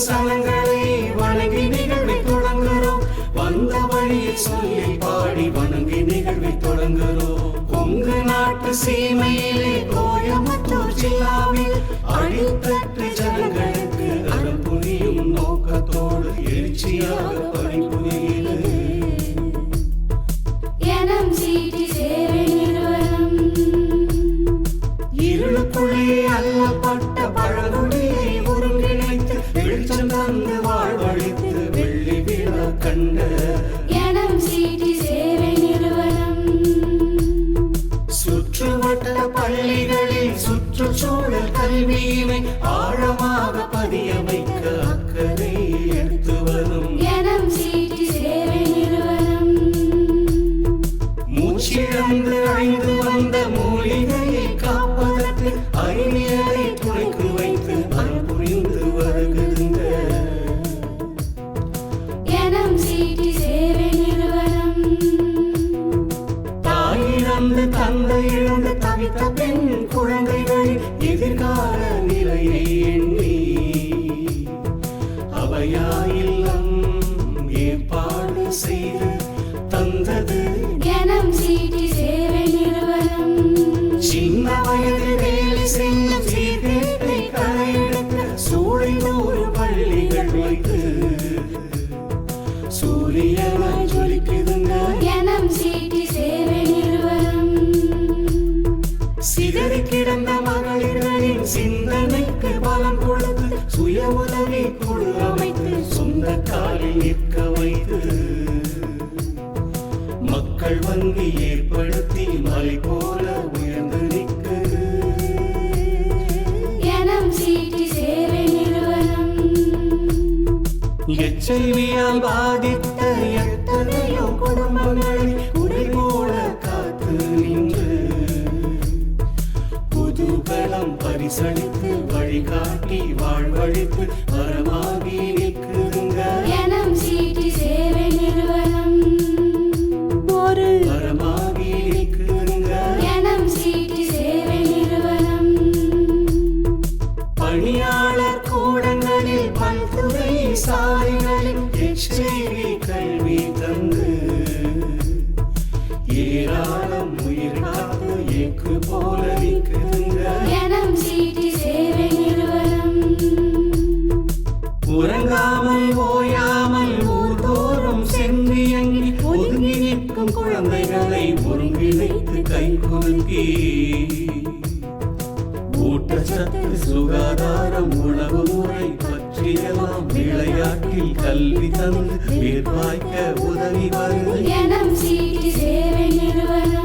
சனங்களை வணங்கி நிகழ்வை தொடங்குகிறோம். வந்த வழியை சொல்லி பாடி வணங்கி நிகழ்வை தொடங்குகிறோம். கொங்கு நாட்டு சீமையிலே கோயம்புத்தூர் ஜில்லாவில் அடித்தட்டு ஜனங்களுக்கு அருள் புரியும் நோக்கத்தோடு எழுச்சியாக பணிபுரிகிறது NMCT சேவை நிறுவனம். இருளுக்குள்ளே அல்லப்பட்ட பழங்குடியை ஒருங்கிணைத்து வெளிச்சம் தந்து வாழ்வழித்து வெள்ளி விழா கண்ட NMCT சேவை நிறுவனம். சுற்றுவட்ட பள்ளிகளில் சுற்றுச்சூழல் கல்வியினை ஆழமாக பதிய வைக்க அக்கறை எடுத்து வரும் NMCT சேவை நிறுவனம். மூச்சிழந்து அழிந்து வந்த மூலிகையை காப்பதற்கு அறிவியலை துணைக்கு வைத்து அருள் புரிந்து வருகின்ற NMCT சேவை நிறுவனம். தாயிழந்து தந்தை இழந்து தவித்த பெண் குழந்தைகளின் எதிர்கால நிலையை எண்ணி அவையா இல்லம் ஏற்பாடு செய்து தந்தது NMCT சேவை நிறுவனம். சின்ன வயதில் வேலை செய்யும் சீர்கேட்டை களையெடுக்க சூழில் ஒரு பள்ளிகள் வைத்து சூரியனாய் ஜொலிக்குதுங்க NMCT சேவை நிறுவனம். சிதறி கிடந்த மகளிர்களின் சிந்தனைக்கு பலம் கொடுத்து சுய உதவி குழு அமைத்து சொந்த காலில் நிற்க வைத்து மக்கள் வங்கி ஏற்படுத்தி மலை போல உயர்ந்து நிற்குது NMCT சேவை நிறுவனம். எச்ஐவியால் பாதித்த எத்தனையோ குடும்பங்களை குறை போல காத்து நின்று புதுகலம் பரிசளித்து வழிகாட்டி வாழ்வழித்து வரமாகி நிற்குதுங்க NMCT சேவை நிறுவனம். வரமாகி நிற்குதுங்க NMCT சேவை நிறுவனம். பணியாளர் கூடங்களில் பல்துறை சாலைகளில் HIV கல்வி தந்து ஏராளம் உயிர் காத்து ஏக்கு போல நிற்குதுங்க NMCT சேவை நிறுவனம். உறங்காமல் ஓயாமல் ஊர்தோறும் சென்றியங்கி ஒதுங்கி நிற்கும் குழந்தைகளை ஒருங்கிணைத்து கை குலுக்கி ஊட்டச்சத்து சுகாதாரம் உணவு முறை பற்றியெல்லாம் விளையாட்டில் கல்வி தந்து வேர்வாய்க்க உதவி வருது NMCT சேவை நிறுவனம்.